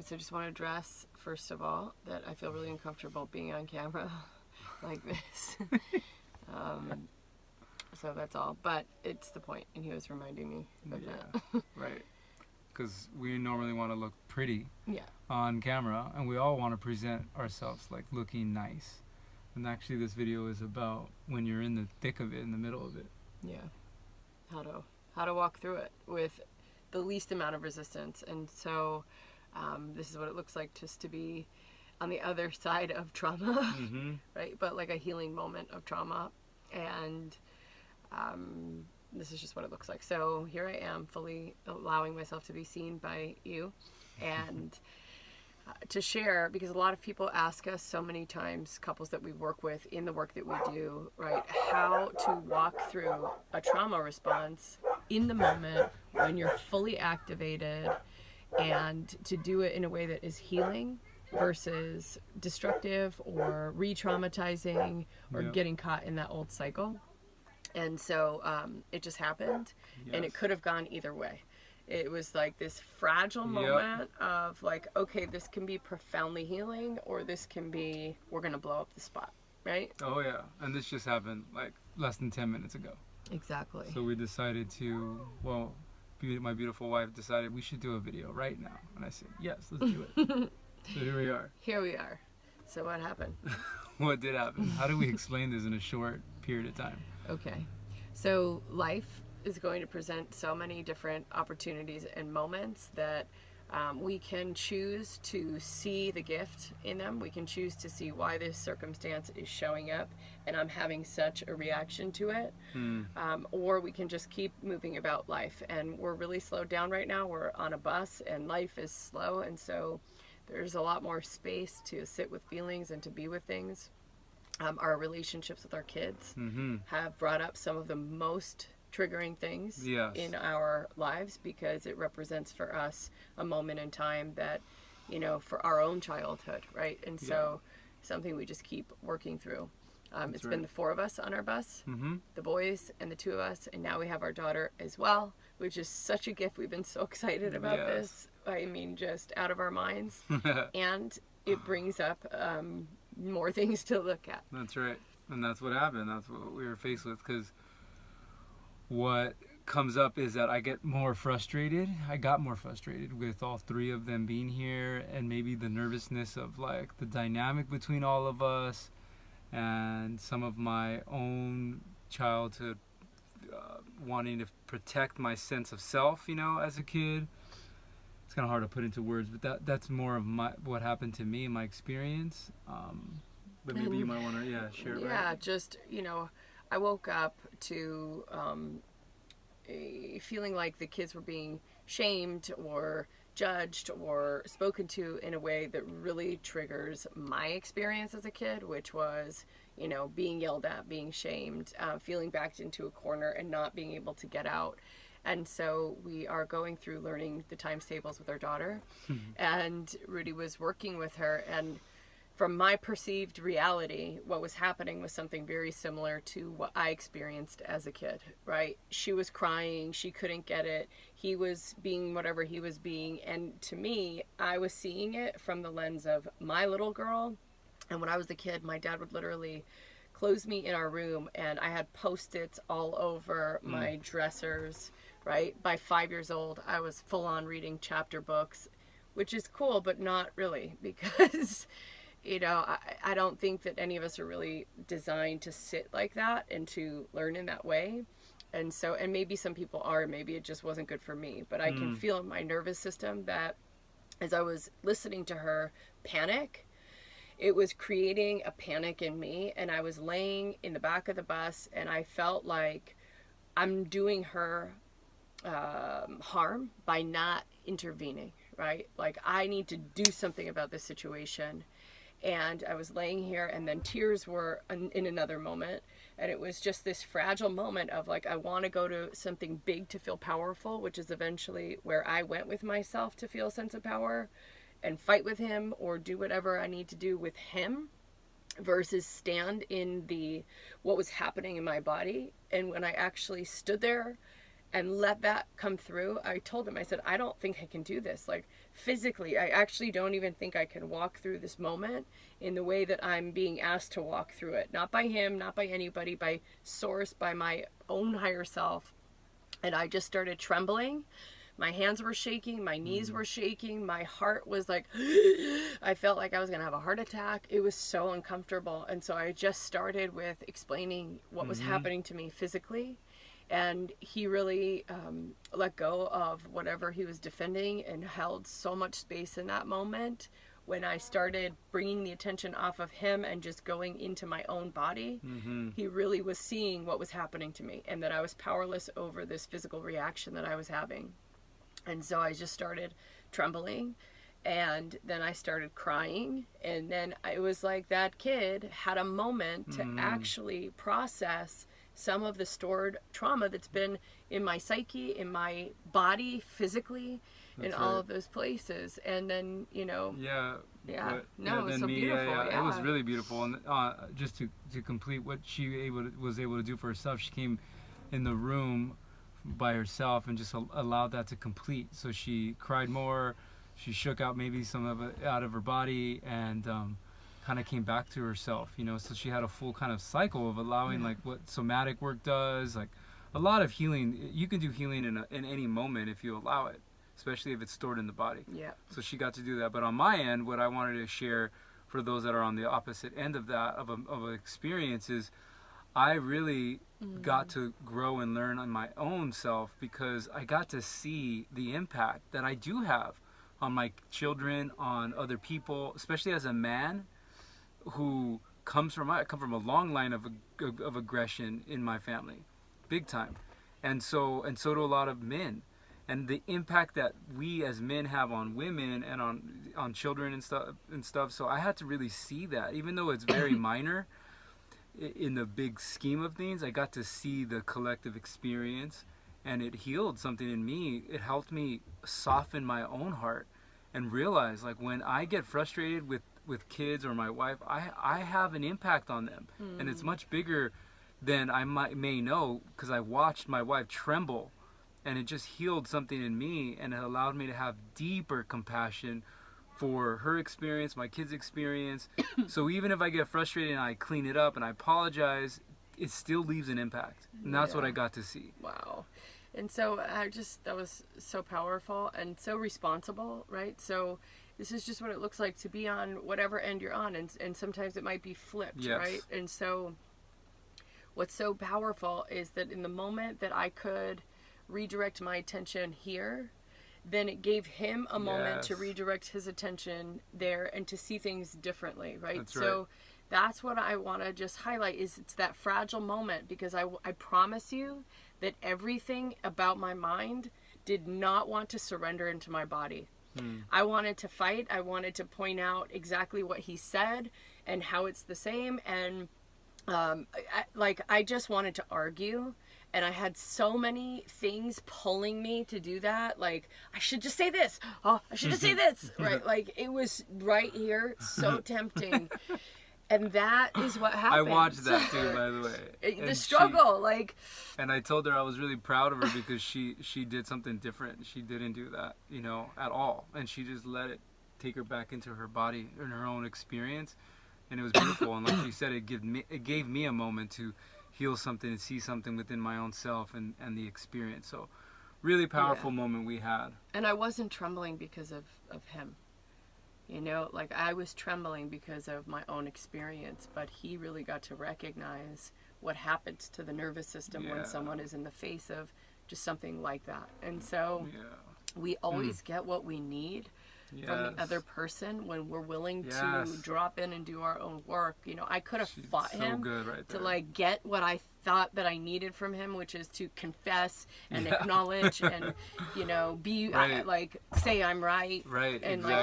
So just want to address, first of all, that I feel really uncomfortable being on camera like this. So that's all. But it's the point, and he was reminding me of that. Right. Because we normally want to look pretty Yeah. on camera, and we all want to present ourselves like looking nice. And actually, this video is about when you're in the thick of it, in the middle of it. Yeah. How to walk through it with the least amount of resistance. And so this is what it looks like just to be on the other side of trauma, right? But like a healing moment of trauma. And this is just what it looks like. So here I am, fully allowing myself to be seen by you and to share, because a lot of people ask us so many times, couples that we work with in the work that we do, right, how to walk through a trauma response in the moment when you're fully activated, and to do it in a way that is healing versus destructive or re-traumatizing or getting caught in that old cycle. And so it just happened, and it could have gone either way. It was like this fragile moment of like, okay, this can be profoundly healing, or this can be, we're going to blow up the spot, right? Oh, yeah. And this just happened like less than 10 minutes ago. Exactly. So we decided to, well, my beautiful wife decided we should do a video right now. And I said, yes, let's do it. So here we are. Here we are. So what happened? What did happen? How do we explain this in a short period of time? Okay. So life is going to present so many different opportunities and moments that we can choose to see the gift in them. We can choose to see why this circumstance is showing up and I'm having such a reaction to it. Or we can just keep moving about life. And we're really slowed down right now. We're on a bus and life is slow. And so there's a lot more space to sit with feelings and to be with things. Our relationships with our kids have brought up some of the most triggering things in our lives, because it represents for us a moment in time that, you know, for our own childhood, right? And so something we just keep working through. It's been the four of us on our bus, the boys and the two of us, and now we have our daughter as well, which is such a gift. We've been so excited about this. I mean, just out of our minds. And it brings up more things to look at. That's right. And that's what happened. That's what we were faced with, because what comes up is that I got more frustrated with all three of them being here, and maybe the nervousness of like the dynamic between all of us, and some of my own childhood wanting to protect my sense of self, you know, as a kid. It's kind of hard to put into words, but that's more of what happened to me in my experience. But maybe you might want to share it. Yeah, just, you know, I woke up to a feeling like the kids were being shamed or judged or spoken to in a way that really triggers my experience as a kid, which was, you know, being yelled at, being shamed, feeling backed into a corner and not being able to get out. And so we are going through learning the times tables with our daughter, and Rudy was working with her, and from my perceived reality, what was happening was something very similar to what I experienced as a kid, right? She was crying, she couldn't get it, he was being whatever he was being, and to me, I was seeing it from the lens of my little girl. And when I was a kid, my dad would literally close me in our room, and I had Post-its all over my dressers, right? By 5 years old, I was full on reading chapter books, which is cool, but not really, because you know, I don't think that any of us are really designed to sit like that and to learn in that way. And so, and maybe some people are, maybe it just wasn't good for me, but I can feel in my nervous system that as I was listening to her panic, it was creating a panic in me. And I was laying in the back of the bus, and I felt like I'm doing her harm by not intervening, right? Like, I need to do something about this situation. And I was laying here, and then tears were in another moment. And it was just this fragile moment of like, I want to go to something big to feel powerful, which is eventually where I went with myself to feel a sense of power and fight with him or do whatever I need to do with him, versus stand in what was happening in my body. And when I actually stood there and let that come through. I told him, I said, I don't think I can do this. Like, physically, I actually don't even think I can walk through this moment in the way that I'm being asked to walk through it. Not by him, not by anybody, by source, by my own higher self. And I just started trembling. My hands were shaking, my knees were shaking, my heart was like, I felt like I was going to have a heart attack. It was so uncomfortable. And so I just started with explaining what was happening to me physically. And he really let go of whatever he was defending and held so much space in that moment. When I started bringing the attention off of him and just going into my own body, he really was seeing what was happening to me and that I was powerless over this physical reaction that I was having. And so I just started trembling, and then I started crying, and then it was like that kid had a moment to actually process some of the stored trauma that's been in my psyche, in my body, physically, in all of those places. And then, you know, it was so beautiful. It was really beautiful. And just to complete what she was able to do for herself, she came in the room by herself and just allowed that to complete. So she cried more, she shook out maybe some of it out of her body, and kind of came back to herself, you know. So she had a full kind of cycle of allowing like what somatic work does, like a lot of healing. You can do healing in any moment if you allow it, especially if it's stored in the body. So she got to do that. But on my end, what I wanted to share for those that are on the opposite end of that of an experience is I really got to grow and learn on my own self, because I got to see the impact that I do have on my children, on other people, especially as a man who I come from a long line of aggression in my family, big time, and so do a lot of men, and the impact that we as men have on women and on children and stuff. So I had to really see that, even though it's very minor. In the big scheme of things, I got to see the collective experience, and it healed something in me. It helped me soften my own heart and realize, like, when I get frustrated with kids or my wife, I have an impact on them. And it's much bigger than I may know, because I watched my wife tremble, and it just healed something in me, and it allowed me to have deeper compassion for her experience, my kids' experience. So even if I get frustrated and I clean it up and I apologize, it still leaves an impact. And that's what I got to see. Wow. And so that was so powerful and so responsible, right? So this is just what it looks like to be on whatever end you're on. And sometimes it might be flipped, right? And so what's so powerful is that in the moment that I could redirect my attention here, then it gave him a moment to redirect his attention there and to see things differently, right? So that's what I want to just highlight, is it's that fragile moment, because I promise you that everything about my mind did not want to surrender into my body. I wanted to fight. I wanted to point out exactly what he said and how it's the same. And I just wanted to argue. And I had so many things pulling me to do that. Like, I should just say this. Oh, I should just say this. Right? Like, it was right here, so tempting. And that is what happened. I watched that too, by the way. The struggle, And I told her I was really proud of her, because she did something different. She didn't do that, you know, at all. And she just let it take her back into her body and her own experience. And it was beautiful. And like she said, it gave me a moment to heal something and see something within my own self and the experience. So really powerful moment we had. And I wasn't trembling because of him. You know, like, I was trembling because of my own experience, but he really got to recognize what happens to the nervous system when someone is in the face of just something like that. And so we always get what we need from the other person when we're willing to drop in and do our own work. You know, I could have fought him to like get what I thought that I needed from him, which is to confess and acknowledge and, you know, be like, say I'm right. Right, and exactly. like